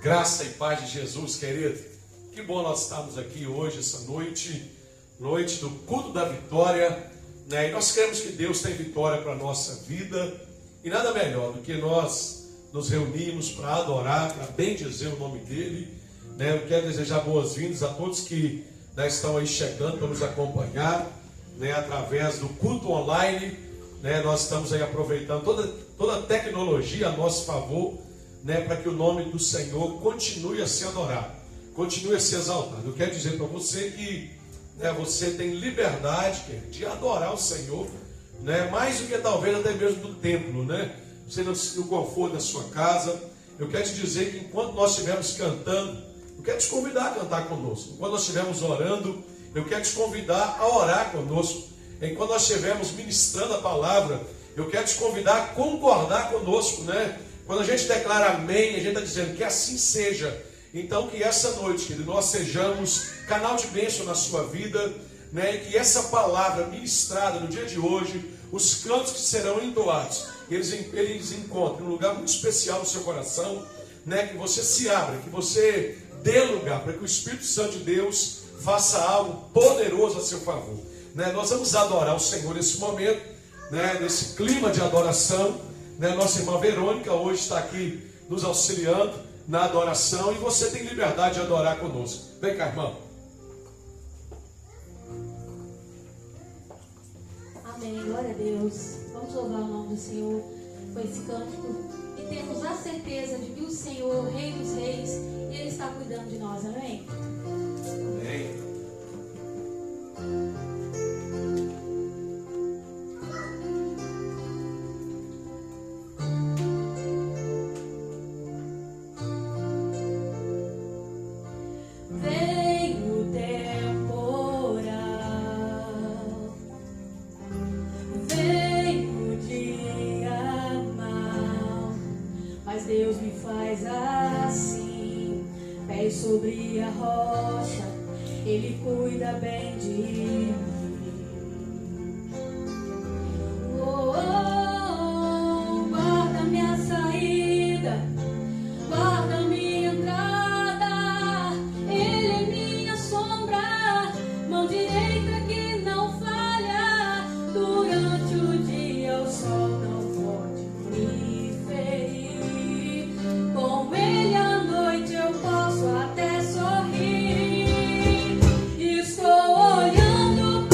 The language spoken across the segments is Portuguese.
Graça e paz de Jesus, querido. Que bom nós estarmos aqui hoje, essa noite do culto da vitória, né? E nós queremos que Deus tenha vitória para a nossa vida. E nada melhor do que nós nos reunirmos para adorar, para bendizer o nome dEle, né? Eu quero desejar boas-vindas a todos que estão aí chegando para nos acompanhar, né? Através do culto online, né? Nós estamos aí aproveitando toda a tecnologia a nosso favor, né, para que o nome do Senhor continue a ser adorado, continue a ser exaltado. Eu quero dizer para você que, né, você tem liberdade de adorar o Senhor, né, mais do que talvez até mesmo do templo, né, você no conforto da sua casa. Eu quero te dizer que enquanto nós estivermos cantando, eu quero te convidar a cantar conosco. Enquanto nós estivermos orando, eu quero te convidar a orar conosco. Enquanto nós estivermos ministrando a palavra, eu quero te convidar a concordar conosco, né? Quando a gente declara amém, a gente está dizendo que assim seja. Então que essa noite, querido, nós sejamos canal de bênção na sua vida, né? E que essa palavra ministrada no dia de hoje, os cantos que serão entoados, eles encontrem um lugar muito especial no seu coração, né? Que você se abra, que você dê lugar para que o Espírito Santo de Deus faça algo poderoso a seu favor, né? Nós vamos adorar o Senhor nesse momento, né? Nesse clima de adoração. Nossa irmã Verônica hoje está aqui nos auxiliando na adoração, e você tem liberdade de adorar conosco. Vem cá, irmão. Amém, glória a Deus. Vamos louvar o nome do Senhor com esse cântico e temos a certeza de que o Senhor, Rei dos Reis, Ele está cuidando de nós, amém? Amém. Sobre a rocha, Ele cuida bem de mim. Oh, oh, oh, guarda minha saída, guarda minha entrada. Ele é minha sombra, mão direita que não falha. Durante o dia o sol não pode me ferir. Com Ele à noite eu posso até sorrir. Estou olhando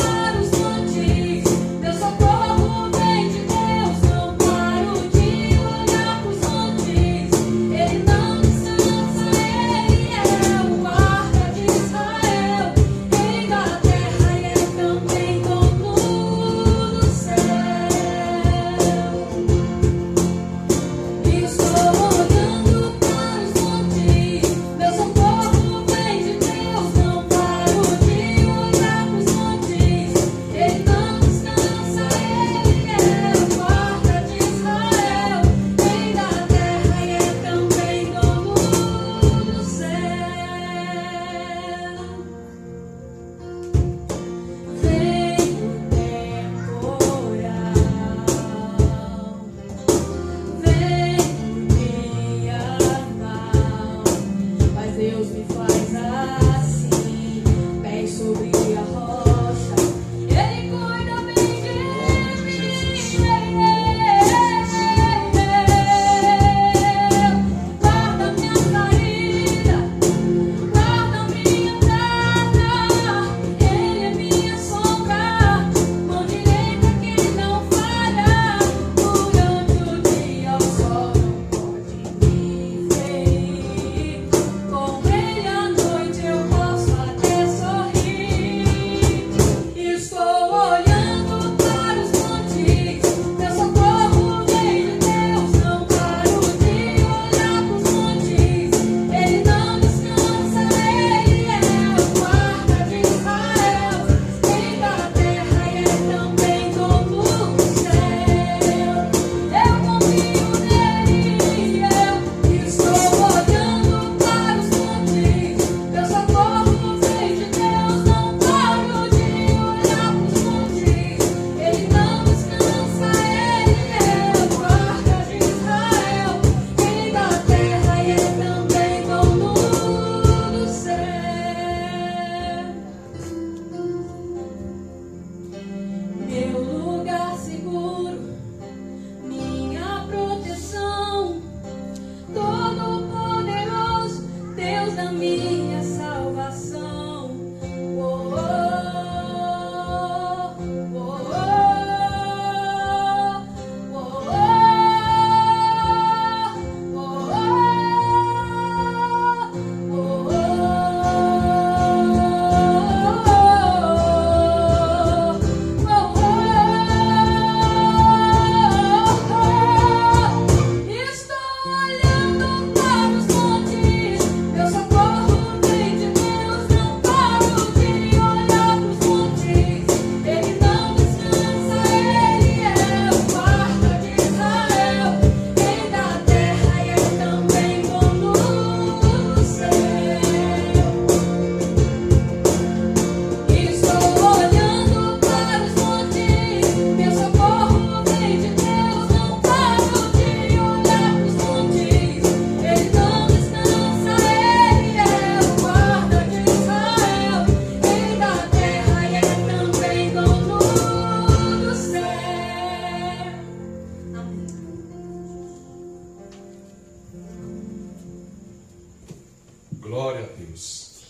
Glória a Deus.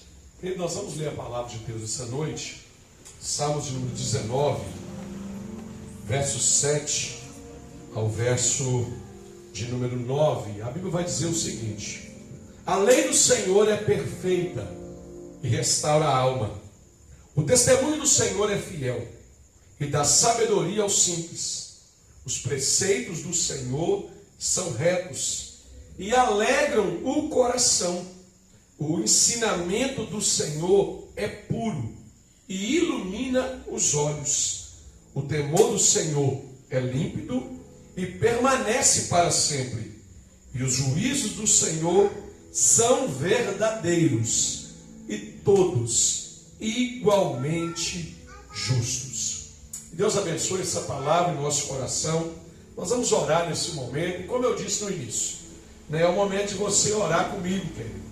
E nós vamos ler a palavra de Deus essa noite. Salmos de número 19, verso 7 ao verso de número 9. A Bíblia vai dizer o seguinte: a lei do Senhor é perfeita e restaura a alma. O testemunho do Senhor é fiel e dá sabedoria aos simples. Os preceitos do Senhor são retos e alegram o coração. O ensinamento do Senhor é puro e ilumina os olhos. O temor do Senhor é límpido e permanece para sempre. E os juízos do Senhor são verdadeiros e todos igualmente justos. Deus abençoe essa palavra em nosso coração. Nós vamos orar nesse momento. E como eu disse no início, é o momento de você orar comigo, querido.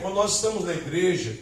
Quando nós estamos na igreja,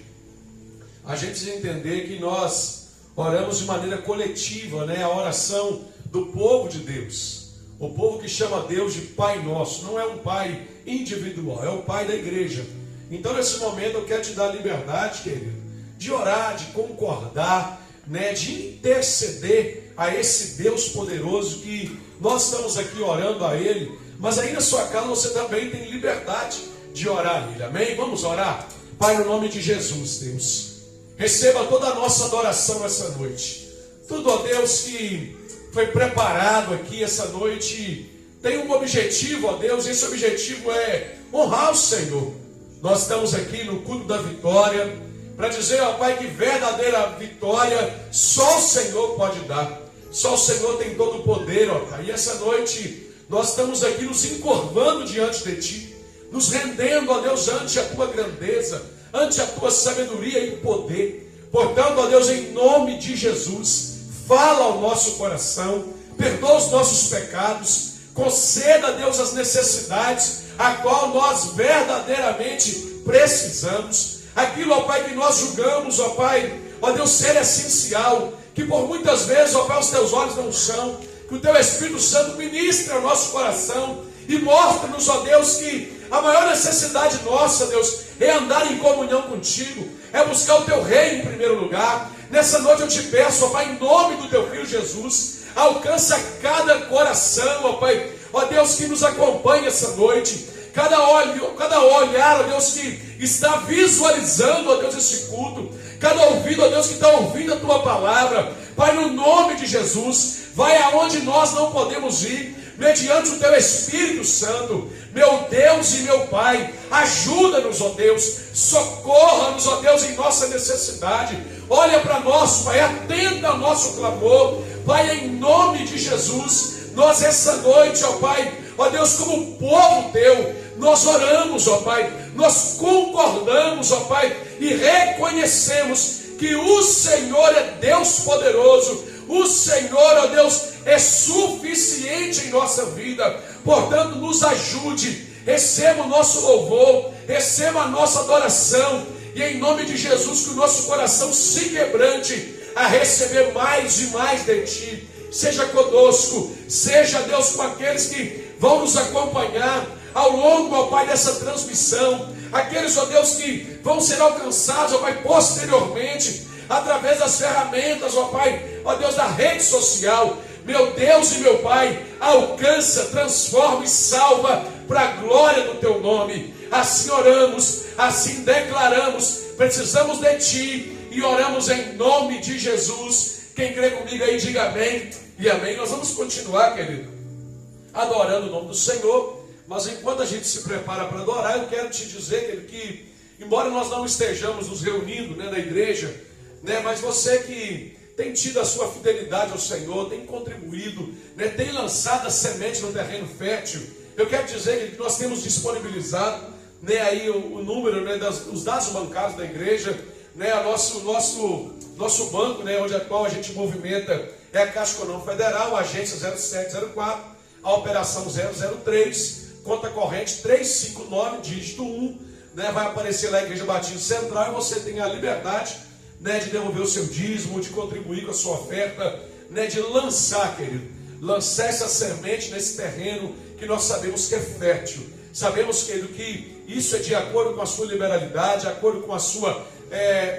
a gente precisa entender que nós oramos de maneira coletiva, a oração do povo de Deus. O povo que chama Deus de Pai Nosso. Não é um Pai individual, é o Pai da igreja. Então nesse momento eu quero te dar liberdade, querido, de orar, de concordar, de interceder a esse Deus poderoso que nós estamos aqui orando a Ele. Mas aí na sua casa você também tem liberdade de orar a Ele, amém? Vamos orar? Pai, no nome de Jesus, Deus, receba toda a nossa adoração essa noite. Tudo, ó Deus, que foi preparado aqui essa noite tem um objetivo, ó Deus, e esse objetivo é honrar o Senhor. Nós estamos aqui no culto da vitória para dizer, ó Pai, que verdadeira vitória só o Senhor pode dar. Só o Senhor tem todo o poder, ó Pai. E essa noite nós estamos aqui nos encurvando diante de Ti, nos rendendo, ó Deus, ante a Tua grandeza, ante a Tua sabedoria e poder. Portanto, ó Deus, em nome de Jesus, fala ao nosso coração, perdoa os nossos pecados, conceda, Deus, as necessidades a qual nós verdadeiramente precisamos. Aquilo, ó Pai, que nós julgamos, ó Pai, ó Deus, ser essencial, que por muitas vezes, ó Pai, os Teus olhos não são, que o Teu Espírito Santo ministre ao nosso coração e mostra-nos, ó Deus, que a maior necessidade nossa, Deus, é andar em comunhão contigo, é buscar o Teu reino em primeiro lugar. Nessa noite eu te peço, ó Pai, em nome do Teu Filho Jesus, alcança cada coração, ó Pai, ó Deus, que nos acompanha essa noite, cada olhar, ó Deus, que está visualizando, ó Deus, esse culto, cada ouvido, ó Deus, que está ouvindo a Tua palavra. Pai, no nome de Jesus, vai aonde nós não podemos ir, mediante o Teu Espírito Santo. Meu Deus e meu Pai, ajuda-nos, ó Deus, socorra-nos, ó Deus, em nossa necessidade. Olha para nós, Pai, atenda ao nosso clamor. Pai, em nome de Jesus, nós essa noite, ó Pai, ó Deus, como povo Teu, nós oramos, ó Pai, nós concordamos, ó Pai, e reconhecemos que o Senhor é Deus poderoso, o Senhor, ó Deus, é suficiente em nossa vida. Portanto, nos ajude, receba o nosso louvor, receba a nossa adoração, e em nome de Jesus, que o nosso coração se quebrante a receber mais e mais de Ti. Seja conosco, seja, Deus, com aqueles que vão nos acompanhar ao longo, ó Pai, dessa transmissão, aqueles, ó Deus, que vão ser alcançados, ó Pai, posteriormente, através das ferramentas, ó Pai, ó Deus, da rede social. Meu Deus e meu Pai, alcança, transforma e salva para a glória do Teu nome. Assim oramos, assim declaramos, precisamos de Ti e oramos em nome de Jesus. Quem crê comigo aí, diga amém e amém. Nós vamos continuar, querido, adorando o nome do Senhor, mas enquanto a gente se prepara para adorar, eu quero te dizer, querido, que embora nós não estejamos nos reunindo, na igreja, mas você que tem tido a sua fidelidade ao Senhor, tem contribuído, tem lançado a semente no terreno fértil, eu quero dizer que nós temos disponibilizado aí o número, os dados bancários da igreja, nosso banco, onde a qual a gente movimenta é a Caixa Econômica Federal, a agência 0704, a operação 003, conta corrente 359, dígito 1, vai aparecer lá a Igreja Batista Central, e você tem a liberdade de devolver o seu dízimo, de contribuir com a sua oferta, de lançar, querido, lançar essa semente nesse terreno que nós sabemos que é fértil. Sabemos, querido, que isso é de acordo com a sua liberalidade, de acordo com a sua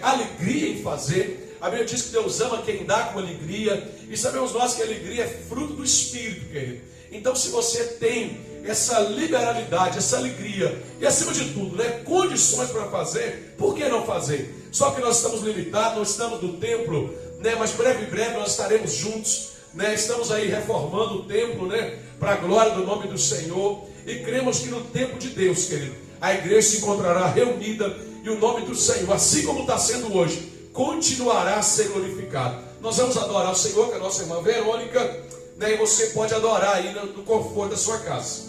alegria em fazer. A Bíblia diz que Deus ama quem dá com alegria. E sabemos nós que a alegria é fruto do Espírito, querido. Então, se você tem essa liberalidade, essa alegria, e acima de tudo, condições para fazer, por que não fazer? Só que nós estamos limitados, nós estamos no templo, mas breve nós estaremos juntos, estamos aí reformando o templo, para a glória do nome do Senhor, e cremos que no tempo de Deus, querido, a igreja se encontrará reunida, e o nome do Senhor, assim como está sendo hoje, continuará a ser glorificado. Nós vamos adorar o Senhor com a nossa irmã Verônica, e você pode adorar aí no conforto da sua casa.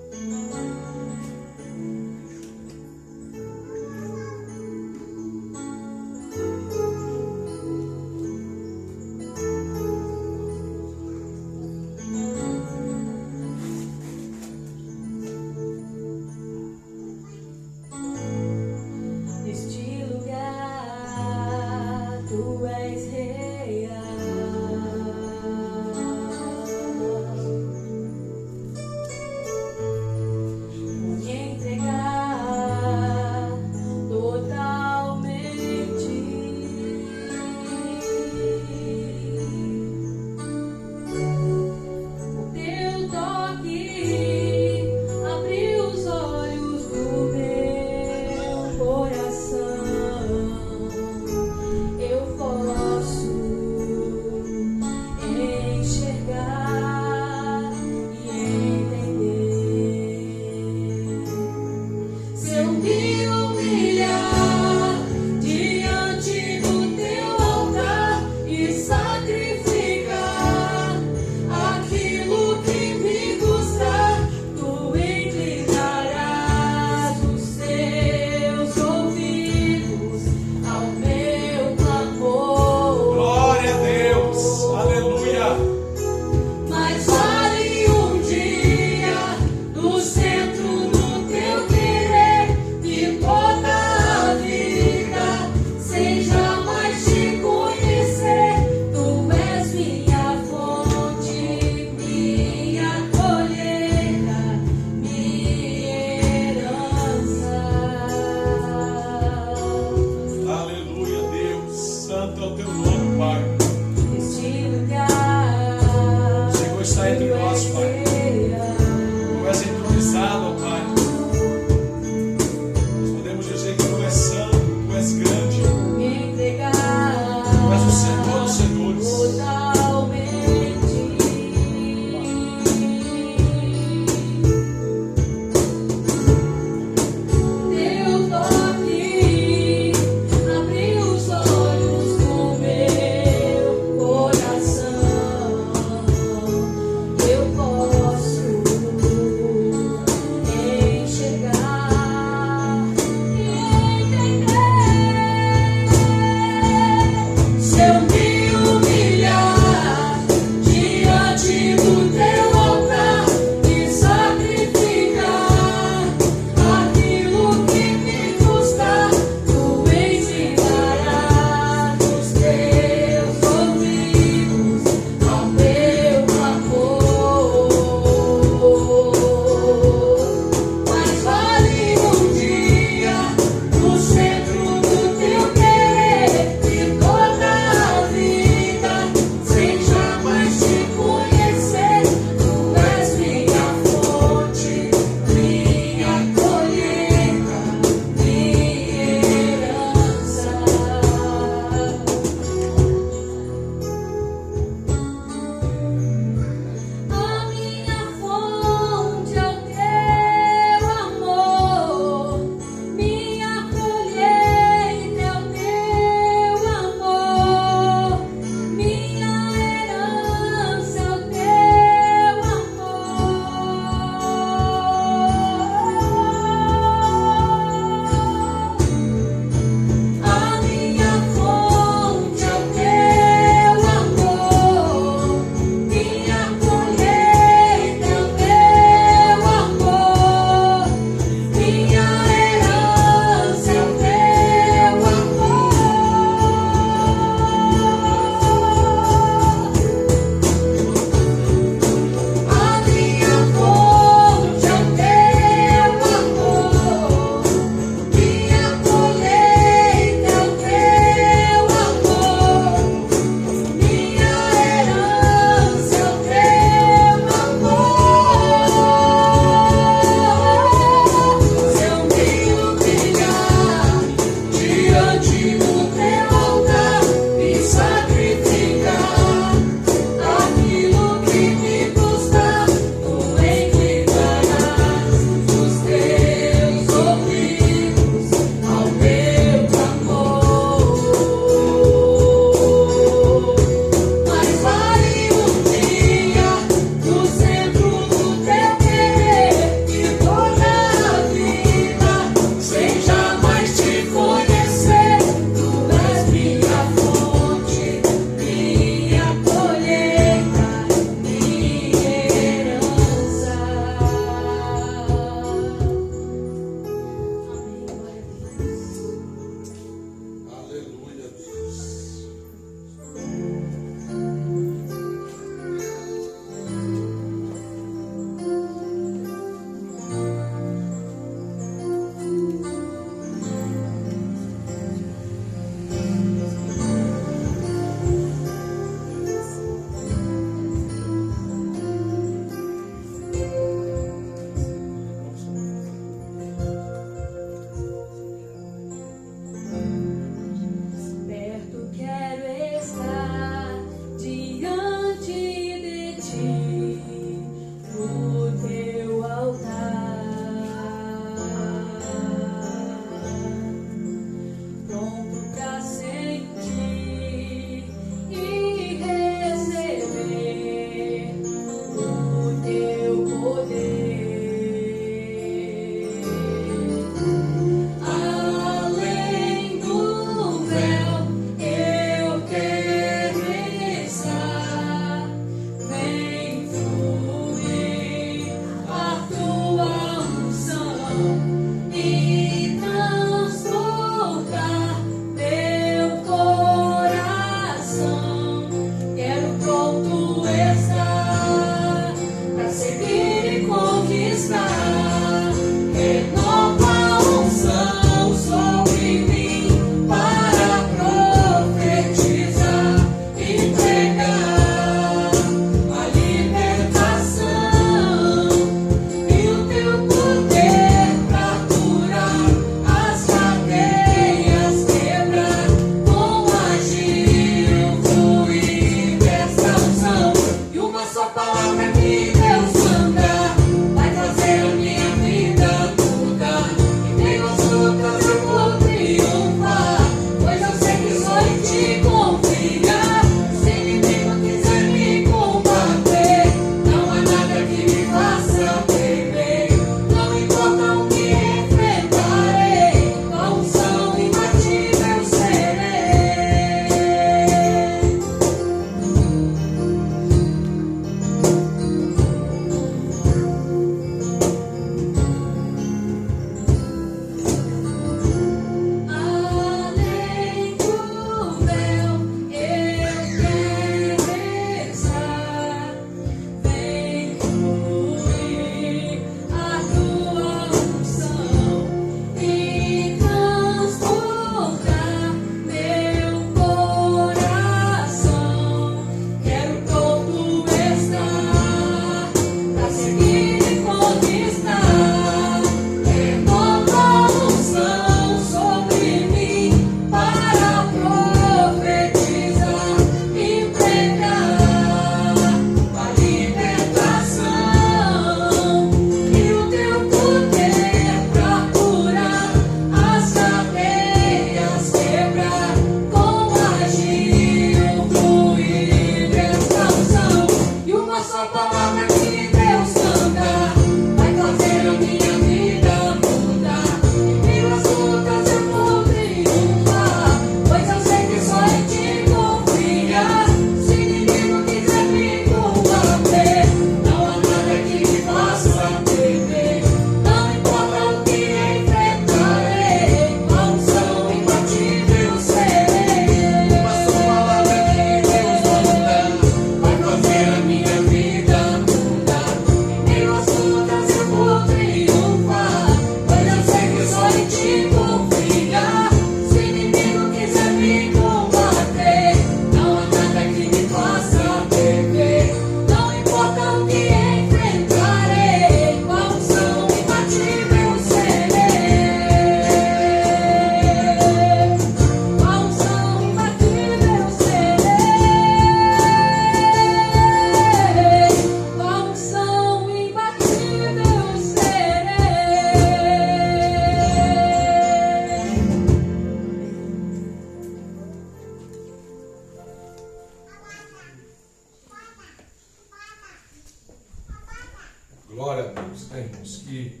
Glória a Deus, né, irmãos? Que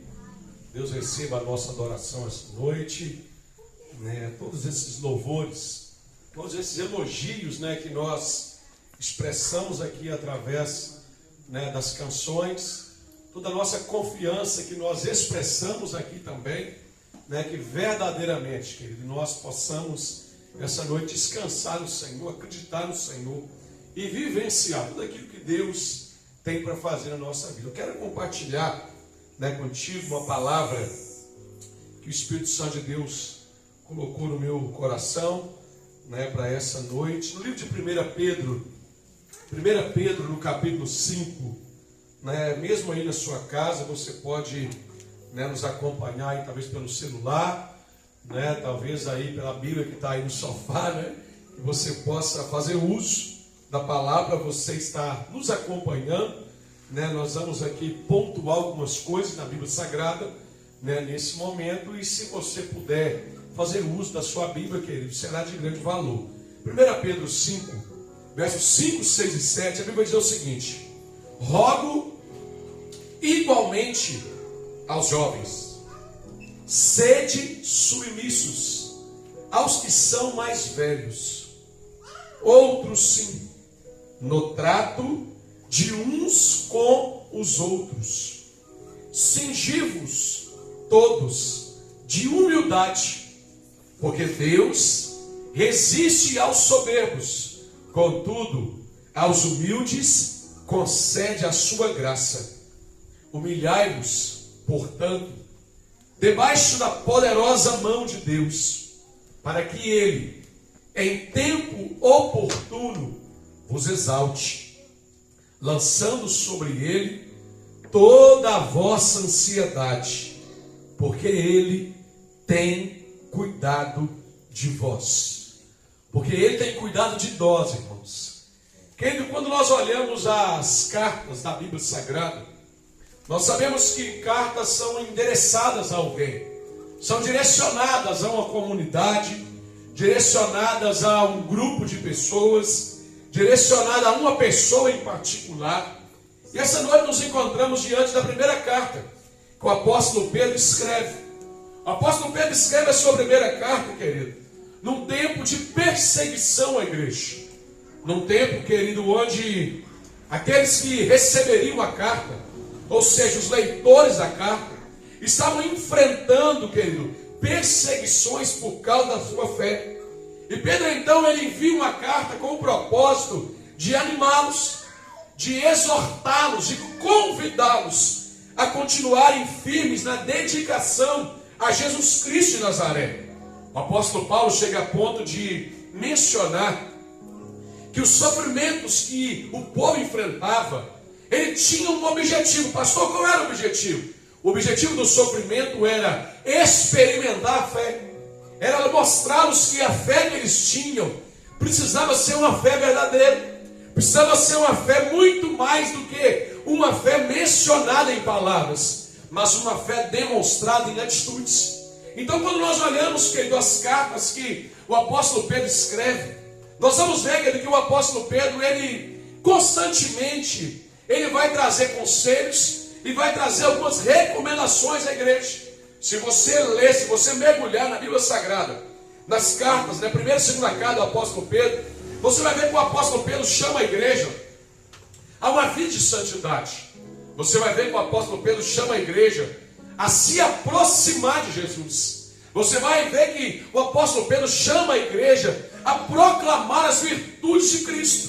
Deus receba a nossa adoração esta noite, né? Todos esses louvores, todos esses elogios, né, que nós expressamos aqui através, né, das canções, toda a nossa confiança que nós expressamos aqui também, né, que verdadeiramente, querido, nós possamos essa noite descansar no Senhor, acreditar no Senhor e vivenciar tudo aquilo que Deus tem para fazer na nossa vida. Eu quero compartilhar, né, contigo uma palavra que o Espírito Santo de Deus colocou no meu coração, né, para essa noite. No livro de 1 Pedro, no capítulo 5, né, mesmo aí na sua casa, você pode, né, nos acompanhar aí, talvez pelo celular, né, talvez aí pela Bíblia que está aí no sofá, né, que você possa fazer uso da palavra. Você está nos acompanhando, né? Nós vamos aqui pontuar algumas coisas na Bíblia Sagrada, né, nesse momento, e se você puder fazer uso da sua Bíblia, querido, será de grande valor. 1 Pedro 5, versos 5, 6 e 7, a Bíblia diz o seguinte: rogo igualmente aos jovens, sede submissos aos que são mais velhos, outros sim, no trato de uns com os outros, cingivos todos de humildade, porque Deus resiste aos soberbos, contudo, aos humildes concede a sua graça. Humilhai-vos, portanto, debaixo da poderosa mão de Deus, para que Ele, em tempo oportuno, vos exalte, lançando sobre Ele toda a vossa ansiedade, porque Ele tem cuidado de vós. Porque Ele tem cuidado de nós, irmãos. Querido, quando nós olhamos as cartas da Bíblia Sagrada, nós sabemos que cartas são endereçadas a alguém, são direcionadas a uma comunidade, direcionadas a um grupo de pessoas, direcionada a uma pessoa em particular. E essa noite nos encontramos diante da primeira carta que o apóstolo Pedro escreve. O apóstolo Pedro escreve a sua primeira carta, querido, num tempo de perseguição à igreja, num tempo, querido, onde aqueles que receberiam a carta, ou seja, os leitores da carta, estavam enfrentando, querido, perseguições por causa da sua fé. E Pedro então ele envia uma carta com o propósito de animá-los, de exortá-los, de convidá-los a continuarem firmes na dedicação a Jesus Cristo de Nazaré. O apóstolo Paulo chega a ponto de mencionar que os sofrimentos que o povo enfrentava, ele tinha um objetivo. Pastor, qual era o objetivo? O objetivo do sofrimento era experimentar a fé. Era mostrá-los que a fé que eles tinham precisava ser uma fé verdadeira, precisava ser uma fé muito mais do que uma fé mencionada em palavras, mas uma fé demonstrada em atitudes. Então, quando nós olhamos, querido, as cartas que o apóstolo Pedro escreve, nós vamos ver, querido, que o apóstolo Pedro, ele constantemente, ele vai trazer conselhos e vai trazer algumas recomendações à igreja. Se você ler, se você mergulhar na Bíblia Sagrada, nas cartas, né, primeira e segunda carta do apóstolo Pedro, você vai ver que o apóstolo Pedro chama a igreja a uma vida de santidade. Você vai ver que o apóstolo Pedro chama a igreja a se aproximar de Jesus. Você vai ver que o apóstolo Pedro chama a igreja a proclamar as virtudes de Cristo.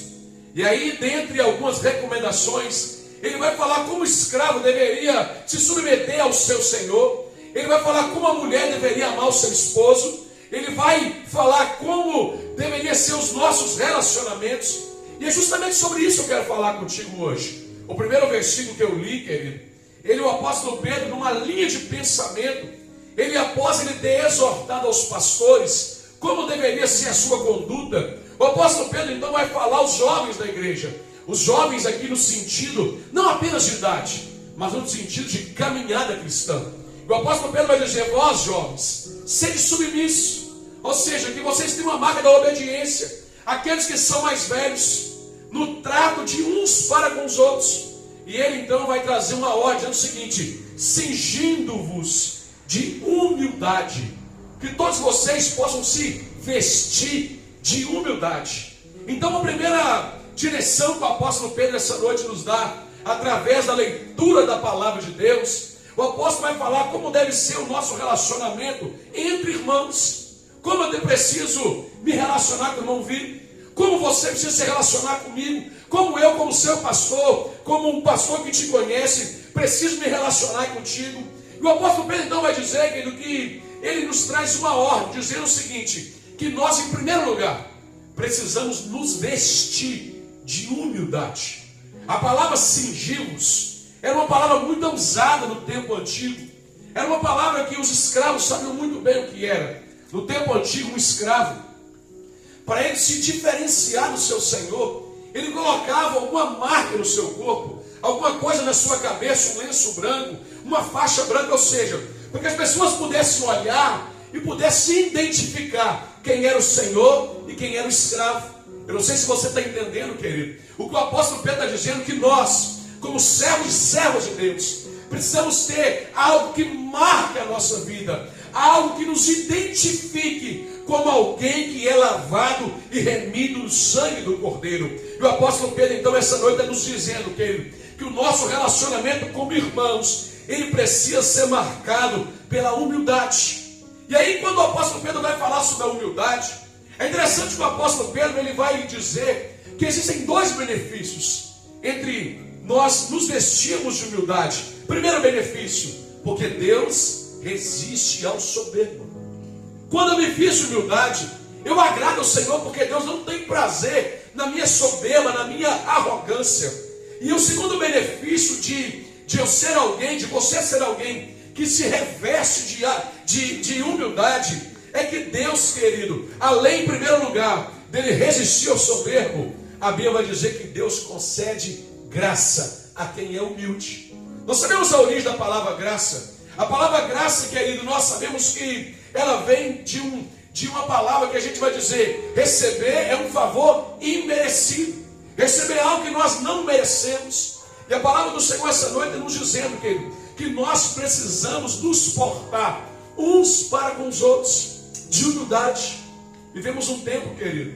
E aí, dentre algumas recomendações, ele vai falar como o escravo deveria se submeter ao seu senhor. Ele vai falar como a mulher deveria amar o seu esposo. Ele vai falar como deveriam ser os nossos relacionamentos. E é justamente sobre isso que eu quero falar contigo hoje. O primeiro versículo que eu li, querido, o apóstolo Pedro, numa linha de pensamento, após ele ter exortado aos pastores como deveria ser a sua conduta, o apóstolo Pedro então vai falar aos jovens da igreja. Os jovens aqui no sentido, não apenas de idade, mas no sentido de caminhada cristã. O apóstolo Pedro vai dizer: vós jovens, sede submissos, ou seja, que vocês têm uma marca da obediência, aqueles que são mais velhos, no trato de uns para com os outros. E ele então vai trazer uma ordem, dizendo o seguinte: cingindo-vos de humildade, que todos vocês possam se vestir de humildade. Então a primeira direção que o apóstolo Pedro essa noite nos dá, através da leitura da palavra de Deus, o apóstolo vai falar como deve ser o nosso relacionamento entre irmãos. Como eu preciso me relacionar com o irmão Vini, como você precisa se relacionar comigo, como eu, como seu pastor, como um pastor que te conhece, preciso me relacionar contigo. E o apóstolo Pedro então vai dizer, querido, que ele nos traz uma ordem, dizendo o seguinte: que nós, em primeiro lugar, precisamos nos vestir de humildade. A palavra cingir-vos era uma palavra muito usada no tempo antigo. Era uma palavra que os escravos sabiam muito bem o que era. No tempo antigo, um escravo, para ele se diferenciar do seu senhor, ele colocava alguma marca no seu corpo, alguma coisa na sua cabeça, um lenço branco, uma faixa branca, ou seja, para que as pessoas pudessem olhar e pudessem identificar quem era o senhor e quem era o escravo. Eu não sei se você está entendendo, querido. O que o apóstolo Pedro está dizendo, que nós, como servos e servas de Deus, precisamos ter algo que marque a nossa vida, algo que nos identifique como alguém que é lavado e remido no sangue do Cordeiro. E o apóstolo Pedro então essa noite está nos dizendo, querido, que o nosso relacionamento como irmãos, ele precisa ser marcado pela humildade. E aí quando o apóstolo Pedro vai falar sobre a humildade, é interessante que o apóstolo Pedro ele vai dizer que existem dois benefícios entre nós nos vestirmos de humildade. Primeiro benefício, porque Deus resiste ao soberbo. Quando eu me visto de humildade, eu agrado ao Senhor, porque Deus não tem prazer na minha soberba, na minha arrogância. E o segundo benefício de eu ser alguém, de você ser alguém que se reveste de humildade, é que Deus, querido, além, em primeiro lugar, dele resistir ao soberbo, a Bíblia vai dizer que Deus concede graça a quem é humilde. Nós sabemos a origem da palavra graça. A palavra graça, querido, nós sabemos que ela vem de uma palavra que a gente vai dizer: receber é um favor imerecido. Receber é algo que nós não merecemos. E a palavra do Senhor essa noite nos dizendo, querido, que nós precisamos nos portar uns para com os outros de humildade. Vivemos um tempo, querido,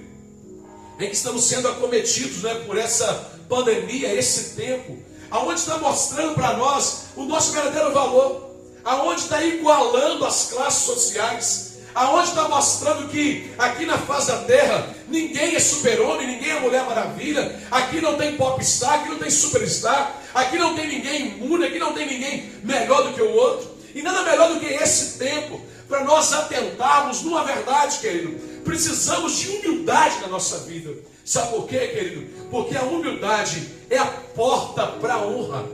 em que estamos sendo acometidos, por essa pandemia, esse tempo, aonde está mostrando para nós o nosso verdadeiro valor, aonde está igualando as classes sociais, aonde está mostrando que aqui na face da terra ninguém é super-homem, ninguém é mulher maravilha, aqui não tem popstar, aqui não tem superstar, aqui não tem ninguém imune, aqui não tem ninguém melhor do que o outro, e nada melhor do que esse tempo para nós atentarmos numa verdade, querido. Precisamos de humildade na nossa vida. Sabe por quê, querido? Porque a humildade é a porta para a honra.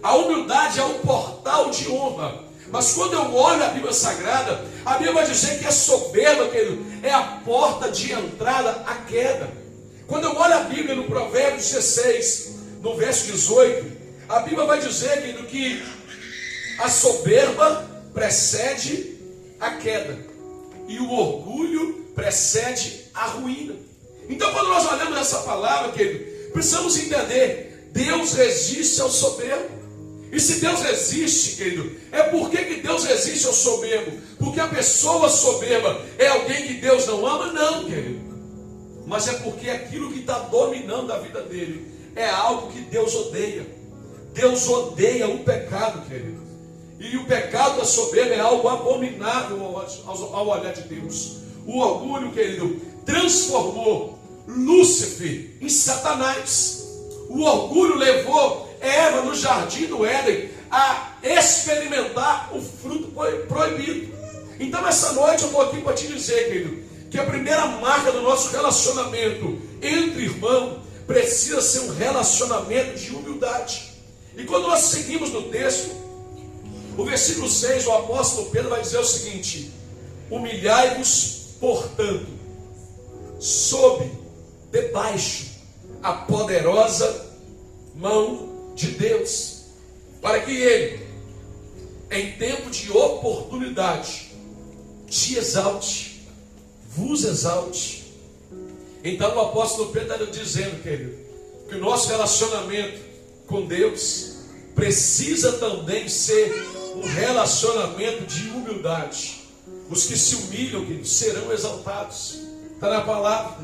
A humildade é o portal de honra. Mas quando eu olho a Bíblia Sagrada, a Bíblia vai dizer que a soberba, querido, é a porta de entrada à queda. Quando eu olho a Bíblia no Provérbios 16, no verso 18, a Bíblia vai dizer, querido, que a soberba precede a queda e o orgulho precede a ruína. Então, quando nós olhamos essa palavra, querido, precisamos entender: Deus resiste ao soberbo. E se Deus resiste, querido, é porque que Deus resiste ao soberbo? Porque a pessoa soberba é alguém que Deus não ama? Não, querido. Mas é porque aquilo que está dominando a vida dele é algo que Deus odeia. Deus odeia o pecado, querido. E o pecado da soberba é algo abominável ao olhar de Deus. O orgulho, querido, transformou Lúcifer em Satanás. O orgulho levou Eva no jardim do Éden a experimentar o fruto proibido. Então essa noite eu estou aqui para te dizer, querido, que a primeira marca do nosso relacionamento entre irmãos precisa ser um relacionamento de humildade. E quando nós seguimos no texto, o versículo 6, o apóstolo Pedro vai dizer o seguinte: humilhai-vos, portanto, debaixo a poderosa mão de Deus, para que Ele, em tempo de oportunidade, te exalte, vos exalte. Então o apóstolo Pedro está dizendo, querido, que o nosso relacionamento com Deus precisa também ser um relacionamento de humildade. Os que se humilham, queridos, serão exaltados. Está na palavra.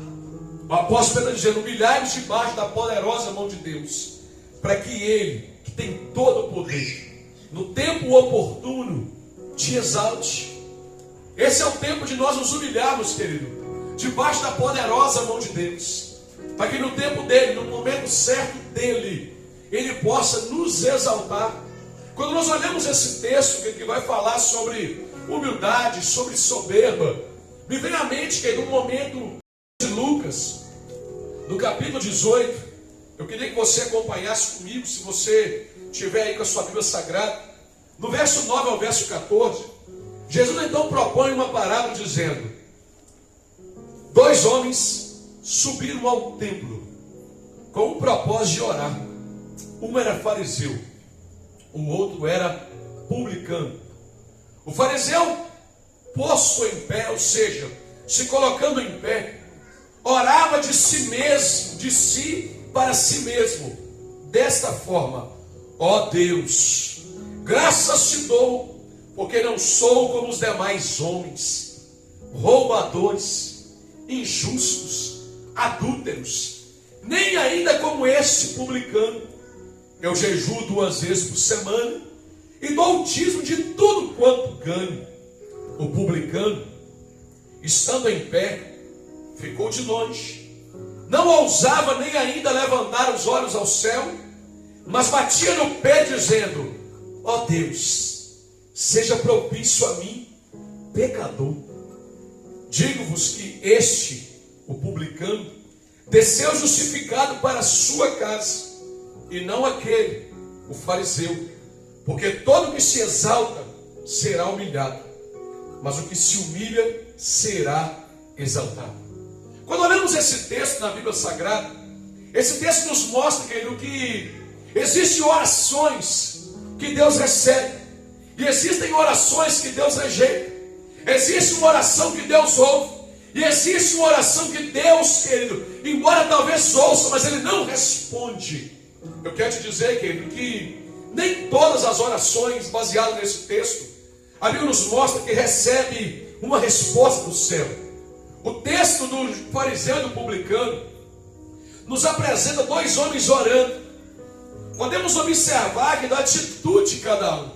O apóstolo está dizendo: humilhai-vos debaixo da poderosa mão de Deus, para que Ele, que tem todo o poder, no tempo oportuno, te exalte. Esse é o tempo de nós nos humilharmos, querido, debaixo da poderosa mão de Deus, para que no tempo dele, no momento certo dele, Ele possa nos exaltar. Quando nós olhamos esse texto que vai falar sobre humildade, sobre soberba, me vem à mente que no momento de Lucas, no capítulo 18, eu queria que você acompanhasse comigo, se você estiver aí com a sua Bíblia Sagrada, no verso 9 ao verso 14, Jesus então propõe uma parábola dizendo: 2 homens subiram ao templo com o propósito de orar. Um era fariseu, o outro era publicano. O fariseu, posto em pé, ou seja, se colocando em pé, orava de si mesmo, de si para si mesmo, desta forma: ó Deus, graças te dou, porque não sou como os demais homens, roubadores, injustos, adúlteros, nem ainda como este publicano. Eu jejuo 2 vezes por semana e dou o dízimo de tudo quanto ganho. O publicano, estando em pé, ficou de longe, não ousava nem ainda levantar os olhos ao céu, mas batia no pé dizendo: ó Deus, seja propício a mim, pecador. Digo-vos que este, o publicano, desceu justificado para a sua casa, e não aquele, o fariseu. Porque todo que se exalta será humilhado, mas o que se humilha será exaltado. Quando olhamos esse texto na Bíblia Sagrada, esse texto nos mostra, querido, que existem orações que Deus recebe, e existem orações que Deus rejeita. Existe uma oração que Deus ouve, e existe uma oração que Deus, querido, embora talvez ouça, mas Ele não responde. Eu quero te dizer, querido, que nem todas as orações baseadas nesse texto, a Bíblia nos mostra que recebe uma resposta do céu. O texto do fariseu e do publicano nos apresenta 2 homens orando. Podemos observar que da atitude de cada um.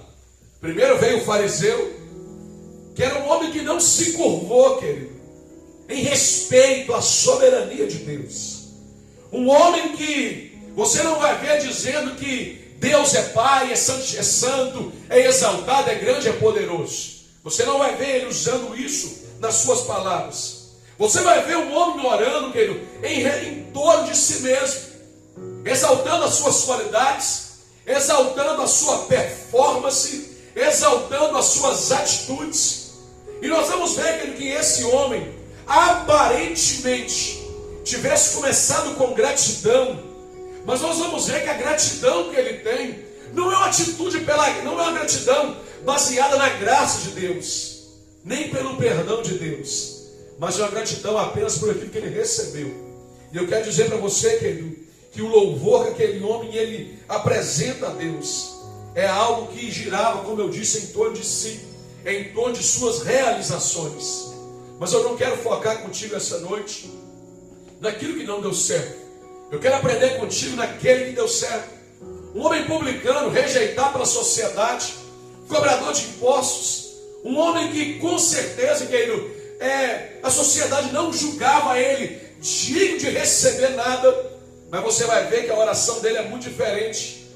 Primeiro veio o fariseu, que era um homem que não se curvou, querido, em respeito à soberania de Deus. Um homem que você não vai ver dizendo que Deus é Pai, é santo, é exaltado, é grande, é poderoso. Você não vai ver ele usando isso nas suas palavras. Você vai ver um homem orando, querido, em torno de si mesmo, exaltando as suas qualidades, exaltando a sua performance, exaltando as suas atitudes. E nós vamos ver, querido, que esse homem aparentemente tivesse começado com gratidão, mas nós vamos ver que a gratidão que ele tem não é uma atitude não é uma gratidão baseada na graça de Deus, nem pelo perdão de Deus, mas é uma gratidão apenas por aquilo que ele recebeu. E eu quero dizer para você, querido, que o louvor que aquele homem ele apresenta a Deus é algo que girava, como eu disse, em torno de si, em torno de suas realizações. Mas eu não quero focar contigo essa noite naquilo que não deu certo. Eu quero aprender contigo naquele que deu certo. Um homem publicano, rejeitado pela sociedade, cobrador de impostos, um homem que com certeza, querido, a sociedade não julgava ele digno de receber nada, mas você vai ver que a oração dele é muito diferente,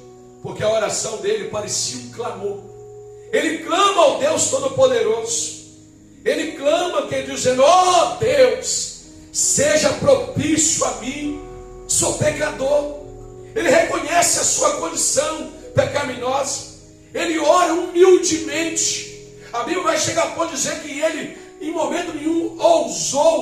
porque a oração dele parecia um clamor. Ele clama ao Deus Todo-Poderoso, ele clama, querido, dizendo: ó Deus, seja propício a mim, sou pecador. Ele reconhece a sua condição pecaminosa, ele ora humildemente. A Bíblia vai chegar a ponto de dizer que ele, em momento nenhum,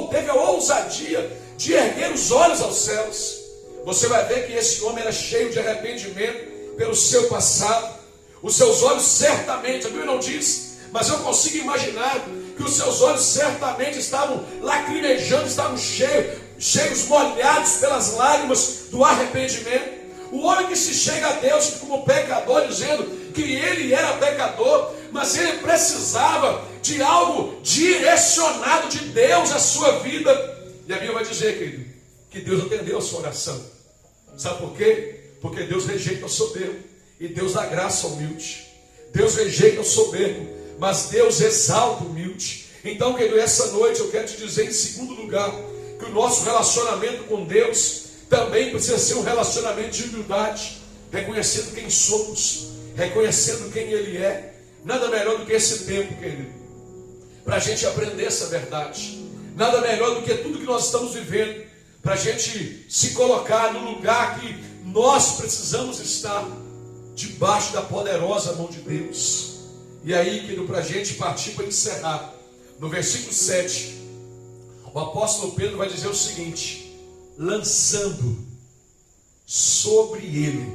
teve a ousadia de erguer os olhos aos céus. Você vai ver que esse homem era cheio de arrependimento pelo seu passado. Os seus olhos certamente, a Bíblia não diz, mas eu consigo imaginar que os seus olhos certamente estavam lacrimejando, estavam cheios molhados pelas lágrimas do arrependimento. O homem que se chega a Deus como pecador, dizendo que ele era pecador, mas ele precisava de algo direcionado de Deus à sua vida. E a Bíblia vai dizer, querido, que Deus atendeu a sua oração. Sabe por quê? Porque Deus rejeita o soberbo e Deus dá graça ao humilde. Deus rejeita o soberbo, mas Deus exalta o humilde. Então, querido, essa noite eu quero te dizer, em segundo lugar, que o nosso relacionamento com Deus também precisa ser um relacionamento de humildade, reconhecendo quem somos, reconhecendo quem Ele é. Nada melhor do que esse tempo, querido, para a gente aprender essa verdade. Nada melhor do que tudo que nós estamos vivendo, para a gente se colocar no lugar que nós precisamos estar, debaixo da poderosa mão de Deus. E aí, querido, para a gente partir para encerrar, no versículo 7, o apóstolo Pedro vai dizer o seguinte: lançando sobre ele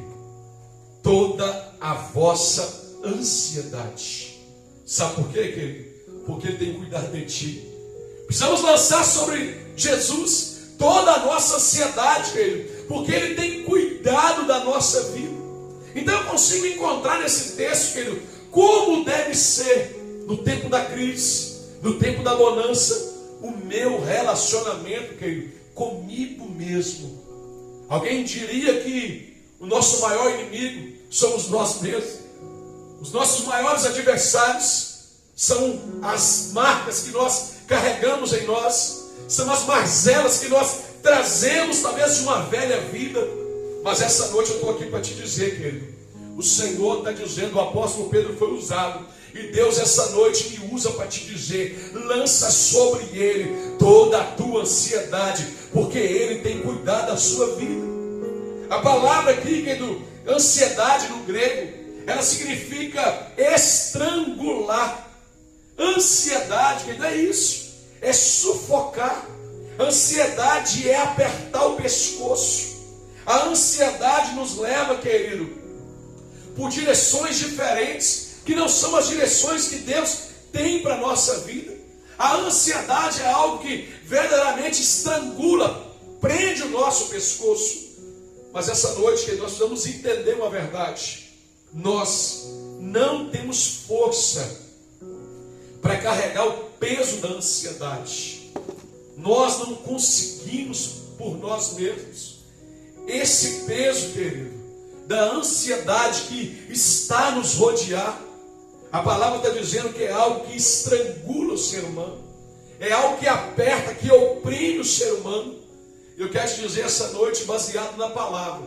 toda a vossa ansiedade. Sabe por quê, querido? Porque ele tem cuidado de ti. Precisamos lançar sobre Jesus toda a nossa ansiedade, querido, porque ele tem cuidado da nossa vida. Então eu consigo encontrar nesse texto, querido, como deve ser no tempo da crise, no tempo da bonança, o meu relacionamento, querido, comigo mesmo. Alguém diria que o nosso maior inimigo somos nós mesmos. Os nossos maiores adversários são as marcas que nós carregamos em nós, são as mazelas que nós trazemos talvez de uma velha vida. Mas essa noite eu estou aqui para te dizer, querido, o Senhor está dizendo, o apóstolo Pedro foi usado, e Deus essa noite me usa para te dizer: lança sobre ele toda a tua ansiedade, porque ele tem cuidado da sua vida. A palavra aqui, querido, ansiedade no grego, ela significa estrangular. Ansiedade, querido, é isso, é sufocar. Ansiedade é apertar o pescoço. A ansiedade nos leva, querido, por direções diferentes, que não são as direções que Deus tem para a nossa vida. A ansiedade é algo que verdadeiramente estrangula, prende o nosso pescoço. Mas essa noite, querido, nós precisamos entender uma verdade: nós não temos força para carregar o peso da ansiedade. Nós não conseguimos por nós mesmos. Esse peso, querido, da ansiedade que está a nos rodear, a palavra está dizendo que é algo que estrangula o ser humano, é algo que aperta, que oprime o ser humano. Eu quero te dizer essa noite, baseado na palavra,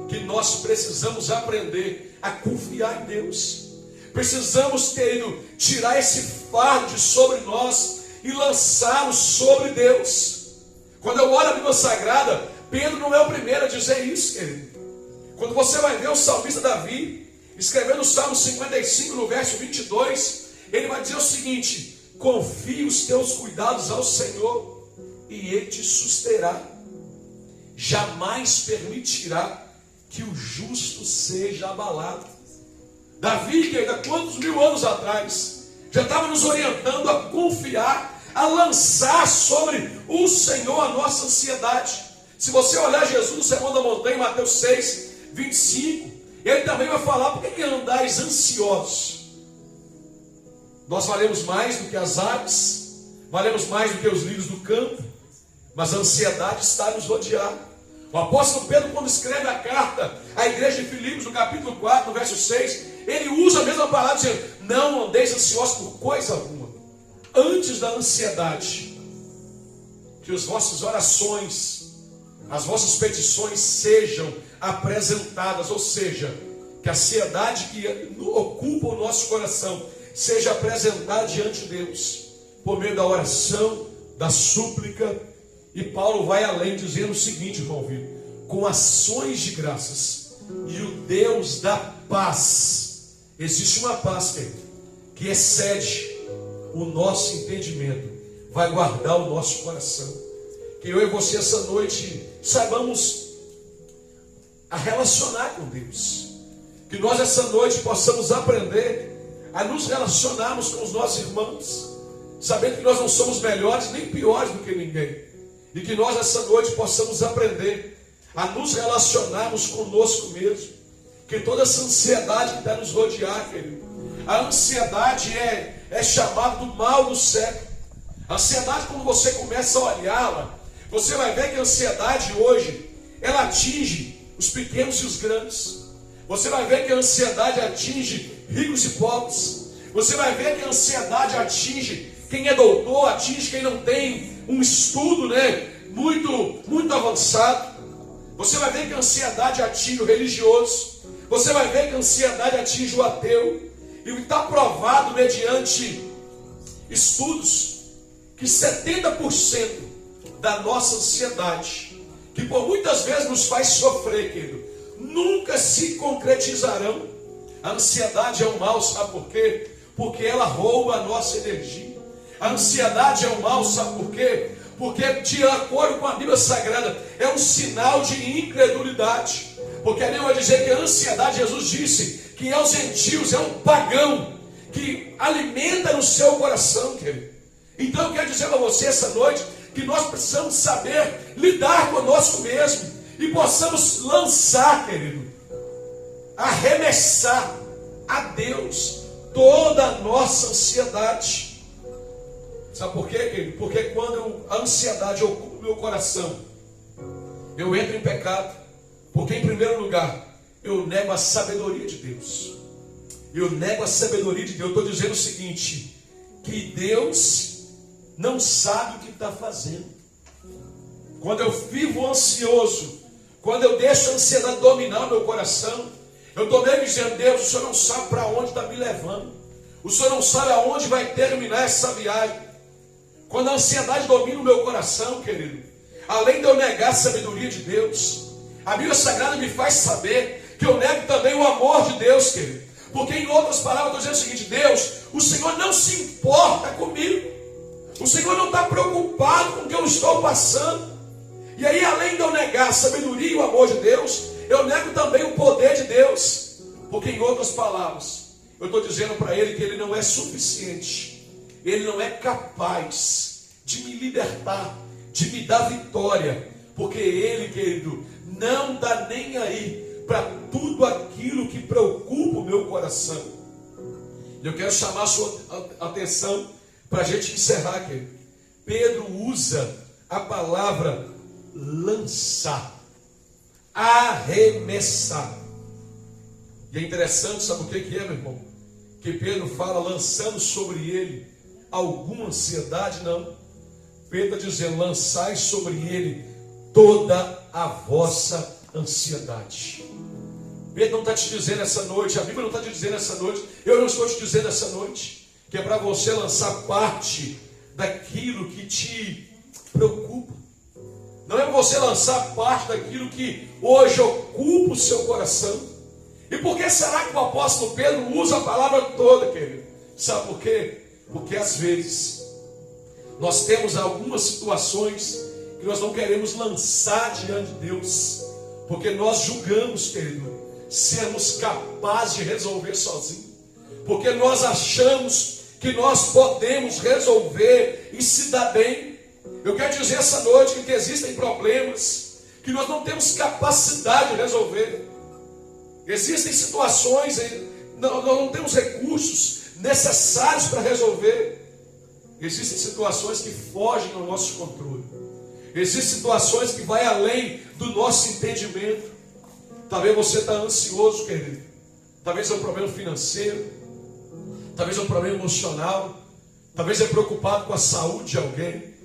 que nós precisamos aprender a confiar em Deus. Precisamos, querido, tirar esse fardo de sobre nós e lançá-lo sobre Deus. Quando eu olho a Bíblia Sagrada, Pedro não é o primeiro a dizer isso, querido. Quando você vai ver o salmista Davi, escrevendo o Salmo 55, no verso 22, ele vai dizer o seguinte: confie os teus cuidados ao Senhor, e Ele te susterá. Jamais permitirá que o justo seja abalado. Davi, que ainda quantos mil anos atrás, já estava nos orientando a confiar, a lançar sobre o Senhor a nossa ansiedade. Se você olhar Jesus no Sermão da Montanha, Mateus 6, 25, ele também vai falar: por que andais ansiosos? Nós valemos mais do que as aves, valemos mais do que os lírios do campo, mas a ansiedade está a nos rodear. O apóstolo Pedro, quando escreve a carta à igreja de Filipos, no capítulo 4, no verso 6, ele usa a mesma palavra, dizendo: não andeis ansiosos por coisa alguma. Antes da ansiedade, que as vossas orações, as vossas petições sejam apresentadas, ou seja, que a ansiedade que ocupa o nosso coração seja apresentada diante de Deus, por meio da oração, da súplica. E Paulo vai além, dizendo o seguinte, irmão Vitor: com ações de graças, e o Deus da paz, existe uma paz, que excede o nosso entendimento, vai guardar o nosso coração. Que eu e você essa noite saibamos a relacionar com Deus, que nós essa noite possamos aprender a nos relacionarmos com os nossos irmãos, sabendo que nós não somos melhores nem piores do que ninguém, e que nós essa noite possamos aprender a nos relacionarmos conosco mesmo, que toda essa ansiedade que está nos rodear, querido, a ansiedade é chamada do mal do século. A ansiedade, quando você começa a olhá-la, você vai ver que a ansiedade hoje, ela atinge os pequenos e os grandes. Você vai ver que a ansiedade atinge ricos e pobres. Você vai ver que a ansiedade atinge quem é doutor, atinge quem não tem um estudo, muito avançado. Você vai ver que a ansiedade atinge o religioso. Você vai ver que a ansiedade atinge o ateu. E está provado mediante estudos que 70% da nossa ansiedade, que por muitas vezes nos faz sofrer, querido, nunca se concretizarão. A ansiedade é um mal, sabe por quê? Porque ela rouba a nossa energia. A ansiedade é um mal, sabe por quê? Porque, de acordo com a Bíblia Sagrada, é um sinal de incredulidade. Porque a Bíblia vai dizer que a ansiedade, Jesus disse, que é os gentios, é um pagão, que alimenta no seu coração, querido. Então eu quero dizer para você essa noite, que nós precisamos saber lidar conosco mesmo, e possamos lançar, querido, arremessar a Deus toda a nossa ansiedade. Sabe por quê, querido? Porque quando a ansiedade ocupa o meu coração, eu entro em pecado. Porque em primeiro lugar, eu nego a sabedoria de Deus. Eu nego a sabedoria de Deus. Eu estou dizendo o seguinte, que Deus não sabe o que está fazendo. Quando eu vivo ansioso, quando eu deixo a ansiedade dominar o meu coração, eu estou mesmo dizendo, Deus, o Senhor não sabe para onde está me levando. O Senhor não sabe aonde vai terminar essa viagem. Quando a ansiedade domina o meu coração, querido, além de eu negar a sabedoria de Deus, a Bíblia Sagrada me faz saber que eu nego também o amor de Deus, querido. Porque em outras palavras eu estou dizendo o seguinte, Deus, o Senhor não se importa comigo. O Senhor não está preocupado com o que eu estou passando. E aí, além de eu negar a sabedoria e o amor de Deus, eu nego também o poder de Deus. Porque em outras palavras, eu estou dizendo para Ele que Ele não é suficiente. Ele não é capaz de me libertar, de me dar vitória. Porque Ele, querido, não dá nem aí para tudo aquilo que preocupa o meu coração. Eu quero chamar a sua atenção para a gente encerrar, querido. Pedro usa a palavra lançar, arremessar. E é interessante, sabe o que é, meu irmão? Que Pedro fala lançando sobre ele alguma ansiedade, não. Pedro está dizendo, lançai sobre ele toda a vossa ansiedade. Pedro não está te dizendo essa noite, a Bíblia não está te dizendo essa noite, eu não estou te dizendo essa noite, que é para você lançar parte daquilo que te preocupa. Não é para você lançar parte daquilo que hoje ocupa o seu coração. E por que será que o apóstolo Pedro usa a palavra toda, querido? Sabe por quê? Porque às vezes nós temos algumas situações que nós não queremos lançar diante de Deus, porque nós julgamos, querido, sermos capazes de resolver sozinhos, porque nós achamos que nós podemos resolver e se dar bem. Eu quero dizer essa noite que existem problemas que nós não temos capacidade de resolver. Existem situações, nós não temos recursos necessários para resolver. Existem situações que fogem ao nosso controle. Existem situações que vai além do nosso entendimento. Talvez você está ansioso, querido. Talvez é um problema financeiro. Talvez é um problema emocional. Talvez é preocupado com a saúde de alguém.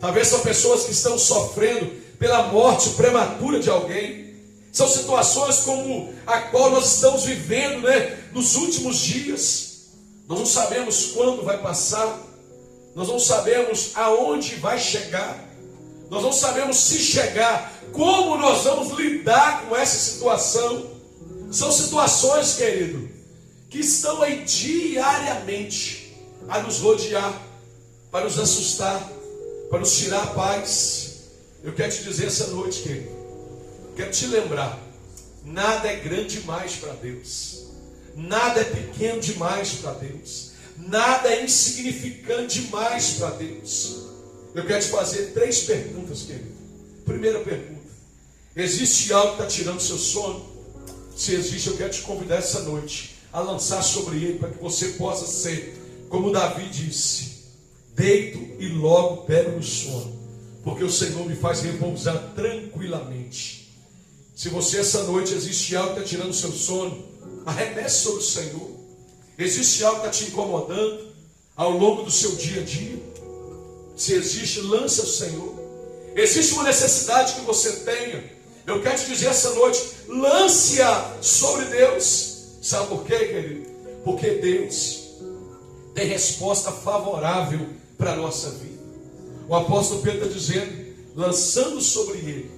Talvez são pessoas que estão sofrendo pela morte prematura de alguém. São situações como a qual nós estamos vivendo, nos últimos dias. Nós não sabemos quando vai passar. Nós não sabemos aonde vai chegar. Nós não sabemos se chegar. Como nós vamos lidar com essa situação? São situações, querido, que estão aí diariamente a nos rodear, para nos assustar, para nos tirar a paz. Eu quero te dizer essa noite, querido, quero te lembrar, nada é grande demais para Deus, nada é pequeno demais para Deus, nada é insignificante demais para Deus. Eu quero te fazer 3 perguntas, querido. Primeira pergunta: Existe algo que está tirando seu sono? Se existe, eu quero te convidar essa noite a lançar sobre ele, para que você possa ser, como Davi disse: deito e logo pego no sono, porque o Senhor me faz repousar tranquilamente. Se você essa noite existe algo que está tirando seu sono, arremesse sobre o Senhor. Existe algo que está te incomodando ao longo do seu dia a dia? Se existe, lance ao Senhor. Existe uma necessidade que você tenha, eu quero te dizer essa noite: lance-a sobre Deus. Sabe por quê, querido? Porque Deus tem resposta favorável para a nossa vida. O apóstolo Pedro está dizendo: lançando sobre Ele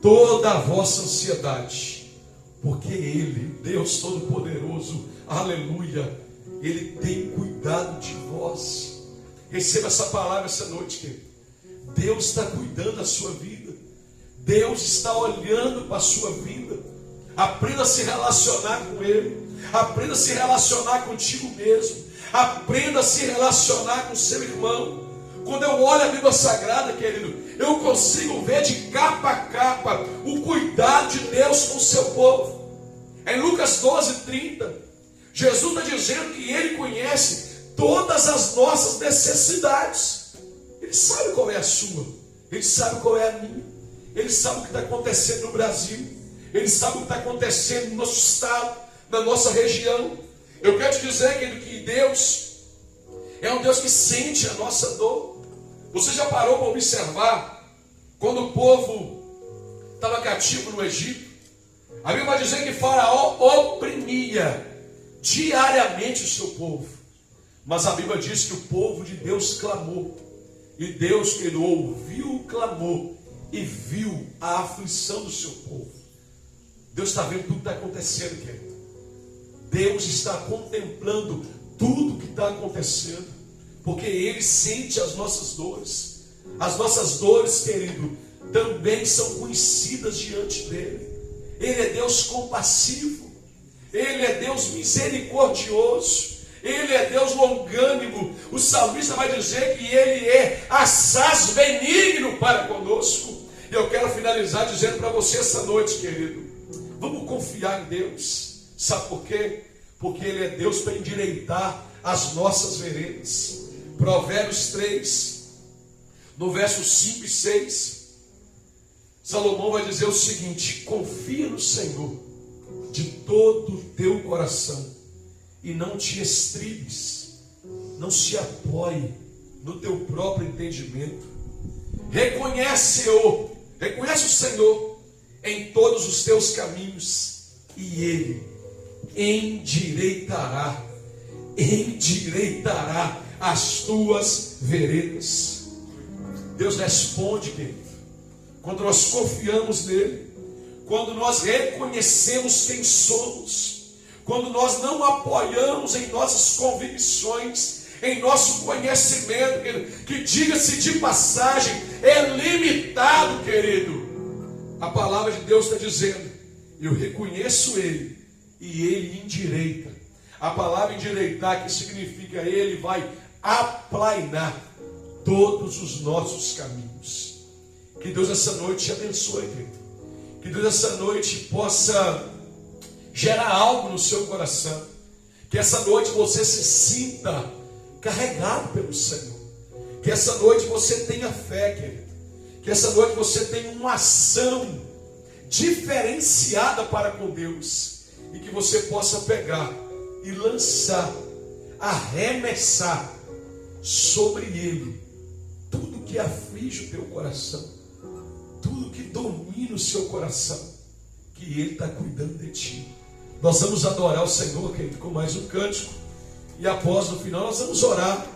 toda a vossa ansiedade, porque Ele, Deus Todo-Poderoso, aleluia, Ele tem cuidado de vós. Receba essa palavra essa noite, querido. Deus está cuidando da sua vida. Deus está olhando para a sua vida. Aprenda a se relacionar com Ele. Aprenda a se relacionar contigo mesmo. Aprenda a se relacionar com o seu irmão. Quando eu olho a Bíblia Sagrada, querido, eu consigo ver de capa a capa o cuidado de Deus com o seu povo. Em Lucas 12:30, Jesus está dizendo que Ele conhece todas as nossas necessidades. Ele sabe qual é a sua, Ele sabe qual é a minha. Ele sabe o que está acontecendo no Brasil, Ele sabe o que está acontecendo no nosso estado, na nossa região. Eu quero te dizer, querido, que Deus é um Deus que sente a nossa dor. Você já parou para observar quando o povo estava cativo no Egito? A Bíblia vai dizer que Faraó oprimia diariamente o seu povo. Mas a Bíblia diz que o povo de Deus clamou. E Deus, querido, ouviu o clamor e viu a aflição do seu povo. Deus está vendo tudo que está acontecendo, querido. Deus está contemplando tudo que está acontecendo, porque Ele sente as nossas dores. As nossas dores, querido, também são conhecidas diante dEle. Ele é Deus compassivo, Ele é Deus misericordioso, Ele é Deus longânimo. O salmista vai dizer que Ele é assaz benigno para conosco. E eu quero finalizar dizendo para você essa noite, querido, vamos confiar em Deus. Sabe por quê? Porque Ele é Deus para endireitar as nossas veredas. Provérbios 3, no verso 5 e 6, Salomão vai dizer o seguinte: confia no Senhor de todo o teu coração e não te estribes, não se apoie no teu próprio entendimento. Reconhece o Senhor em todos os teus caminhos e Ele endireitará as tuas veredas. Deus responde, querido, quando nós confiamos nele, quando nós reconhecemos quem somos, quando nós não apoiamos em nossas convicções, em nosso conhecimento, querido, que diga-se de passagem, é limitado, querido. A palavra de Deus está dizendo: eu reconheço Ele e Ele endireita. A palavra endireitar, que significa Ele vai aplainar todos os nossos caminhos. Que Deus essa noite te abençoe, querido. Que Deus essa noite possa gerar algo no seu coração. Que essa noite você se sinta carregado pelo Senhor. Que essa noite você tenha fé, querido. Que essa noite você tenha uma ação diferenciada para com Deus. E que você possa pegar e lançar, arremessar sobre Ele tudo que aflige o teu coração, tudo que domina o seu coração, que Ele está cuidando de ti. Nós vamos adorar o Senhor, querido, com mais um cântico, e após, no final, nós vamos orar,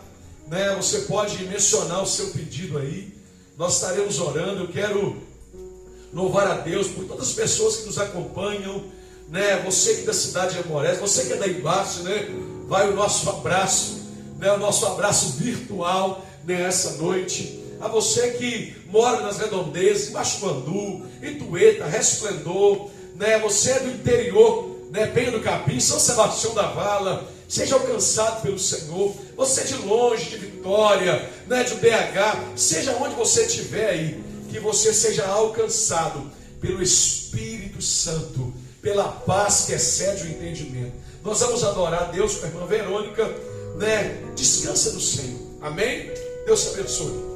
né? Você pode mencionar o seu pedido aí, nós estaremos orando. Eu quero louvar a Deus por todas as pessoas que nos acompanham, né? Você que é da cidade de Amorés, você que é daí embaixo, né? Vai o nosso abraço, né? O nosso abraço virtual nessa noite. A você que mora nas redondezas, em Baixo-Mandu, Itueta, Resplendor, né? Você é do interior, né? Penha do Capim, São Sebastião da Vala, seja alcançado pelo Senhor. Você de longe, de Vitória, né? De BH, seja onde você estiver aí, que você seja alcançado pelo Espírito Santo, pela paz que excede o entendimento. Nós vamos adorar a Deus com a irmã Verônica, né? Descansa no Senhor. Amém? Deus te abençoe.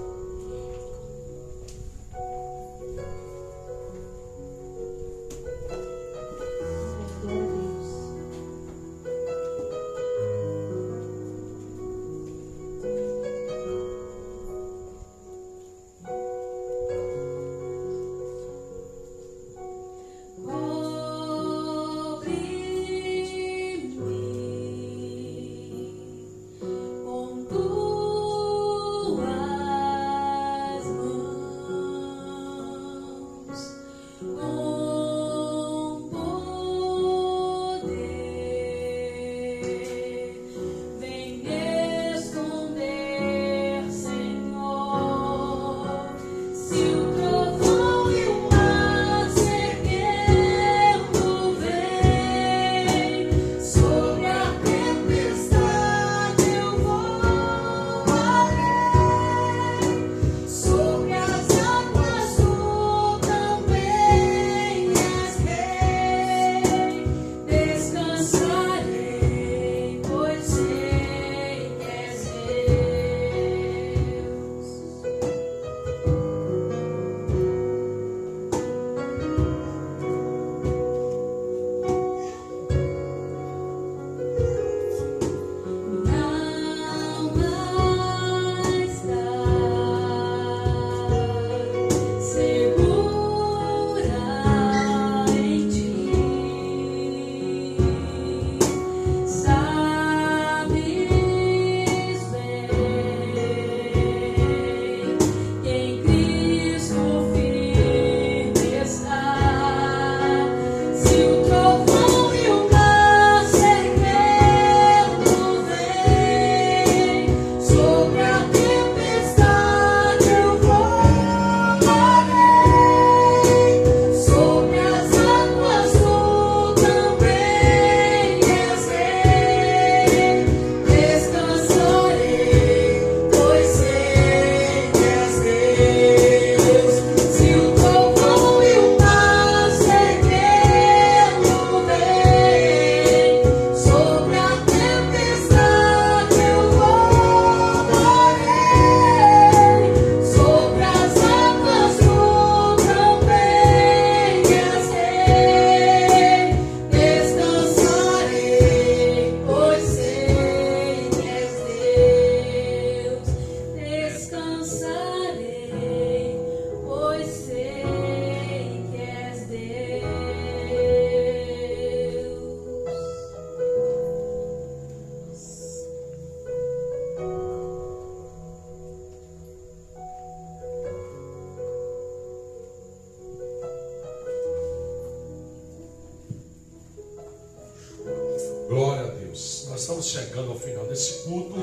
Glória a Deus. Nós estamos chegando ao final desse culto,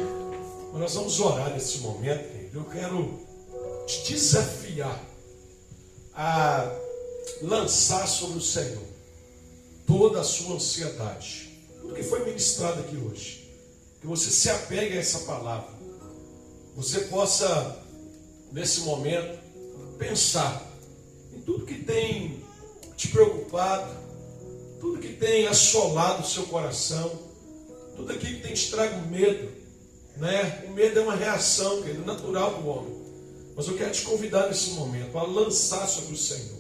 mas nós vamos orar nesse momento, querido. Eu quero te desafiar a lançar sobre o Senhor toda a sua ansiedade, tudo que foi ministrado aqui hoje. Que você se apegue a essa palavra, você possa nesse momento pensar em tudo que tem te preocupado, tudo que tem assolado o seu coração, tudo aquilo que tem te trago medo, né? O medo é uma reação, querido, natural do homem. Mas eu quero te convidar nesse momento a lançar sobre o Senhor.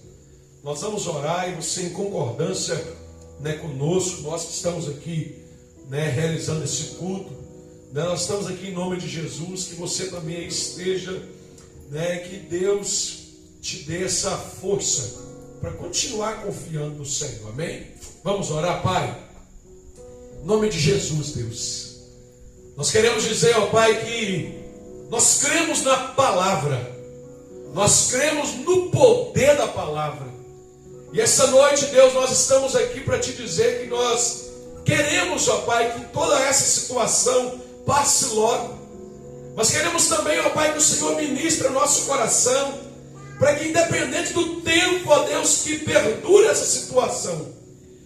Nós vamos orar e você em concordância, né, conosco, nós que estamos aqui, né, realizando esse culto, né, nós estamos aqui em nome de Jesus, que você também aí esteja, né, que Deus te dê essa força para continuar confiando no Senhor, amém? Vamos orar, Pai, em nome de Jesus, Deus. Nós queremos dizer, ó Pai, que nós cremos na palavra, nós cremos no poder da palavra. E essa noite, Deus, nós estamos aqui para te dizer que nós queremos, ó Pai, que toda essa situação passe logo. Mas queremos também, ó Pai, que o Senhor ministre o nosso coração, para que independente do tempo, ó Deus, que perdure essa situação,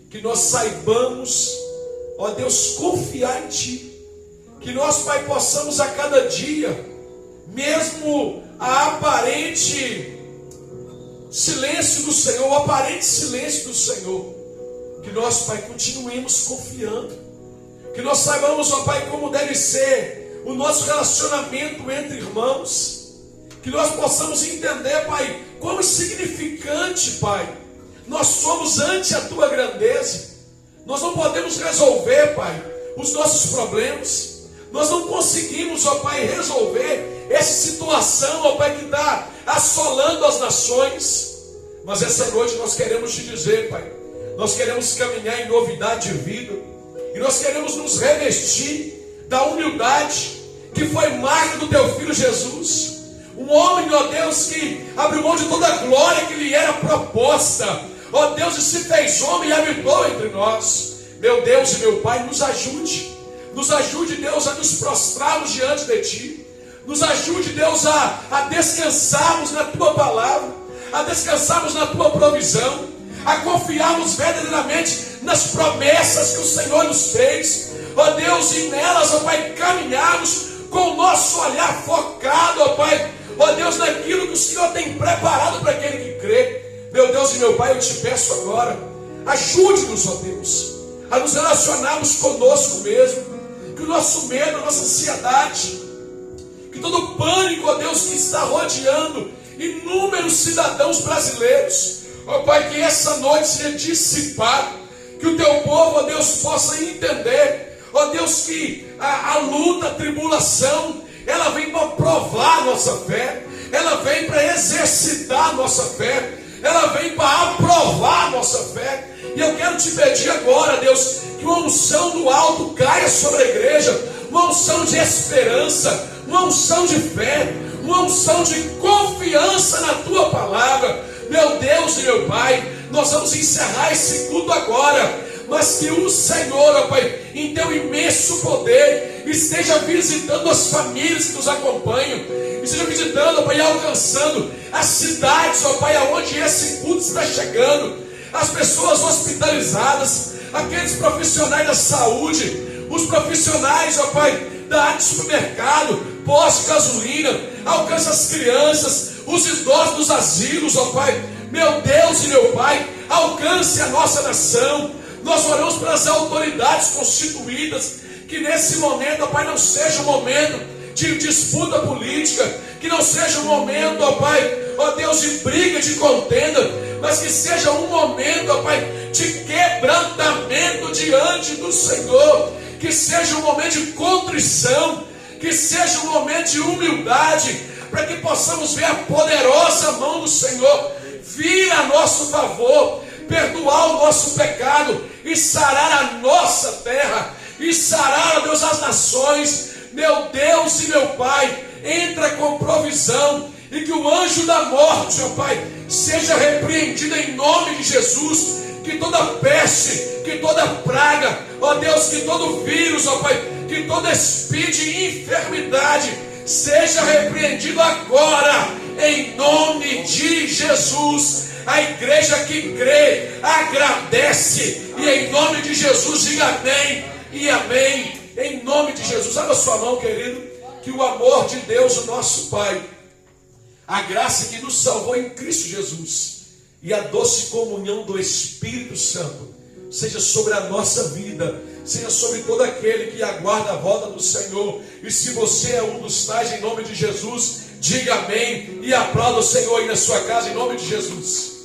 que nós saibamos, ó Deus, confiar em Ti. Que nós, Pai, possamos a cada dia, mesmo a aparente silêncio do Senhor, o aparente silêncio do Senhor, que nós, Pai, continuemos confiando, que nós saibamos, ó Pai, como deve ser o nosso relacionamento entre irmãos, que nós possamos entender, Pai, quão insignificante, Pai, nós somos ante a Tua grandeza. Nós não podemos resolver, Pai, os nossos problemas, nós não conseguimos, ó Pai, resolver essa situação, ó Pai, que está assolando as nações, mas essa noite nós queremos te dizer, Pai, nós queremos caminhar em novidade de vida, e nós queremos nos revestir da humildade que foi marca do Teu Filho Jesus, um homem, ó Deus, que abriu mão de toda a glória que lhe era proposta, ó Deus, e se fez homem e habitou entre nós. Meu Deus e meu Pai, nos ajude, Deus, a nos prostrarmos diante de Ti, nos ajude, Deus, a descansarmos na Tua palavra, a descansarmos na Tua provisão, a confiarmos verdadeiramente nas promessas que o Senhor nos fez, ó Deus, e nelas, ó Pai, caminharmos com o nosso olhar focado, ó Pai, ó Deus, naquilo que o Senhor tem preparado para aquele que crê. Meu Deus e meu Pai, eu te peço agora, ajude-nos, ó Deus, a nos relacionarmos conosco mesmo, que o nosso medo, a nossa ansiedade, que todo o pânico, ó Deus, que está rodeando inúmeros cidadãos brasileiros, ó Pai, que essa noite seja dissipado, que o Teu povo, ó Deus, possa entender, ó Deus, que a luta, a tribulação, ela vem para provar a nossa fé, ela vem para exercitar a nossa fé, ela vem para aprovar a nossa fé. E eu quero te pedir agora, Deus, que uma unção do alto caia sobre a igreja, uma unção de esperança, uma unção de fé, uma unção de confiança na Tua palavra. Meu Deus e meu Pai, nós vamos encerrar esse culto agora, mas que o Senhor, ó Pai, em Teu imenso poder, esteja visitando as famílias que nos acompanham, esteja visitando, ó Pai, e alcançando as cidades, ó Pai, aonde esse culto está chegando, as pessoas hospitalizadas, aqueles profissionais da saúde, os profissionais, ó Pai, da área de supermercado, posto de gasolina, alcança as crianças, os idosos dos asilos, ó Pai, meu Deus e meu Pai, alcance a nossa nação. Nós oramos pelas autoridades constituídas, que nesse momento, ó Pai, não seja um momento de disputa política, que não seja um momento, ó Pai, ó Deus, de briga, de contenda, mas que seja um momento, ó Pai, de quebrantamento diante do Senhor, que seja um momento de contrição, que seja um momento de humildade, para que possamos ver a poderosa mão do Senhor vir a nosso favor, perdoar o nosso pecado e sarar a nossa terra, e sarar, ó Deus, as nações. Meu Deus e meu Pai, entra com provisão, e que o anjo da morte, ó Pai, seja repreendido em nome de Jesus, que toda peste, que toda praga, ó Deus, que todo vírus, ó Pai, que todo espírito de enfermidade seja repreendido agora, em nome de Jesus. A igreja que crê, agradece, e em nome de Jesus diga amém e amém, em nome de Jesus. Abra sua mão, querido, que o amor de Deus, o nosso Pai, a graça que nos salvou em Cristo Jesus e a doce comunhão do Espírito Santo seja sobre a nossa vida, seja sobre todo aquele que aguarda a volta do Senhor. E se você é um dos tais, em nome de Jesus, diga amém e aplauda o Senhor aí na sua casa, em nome de Jesus.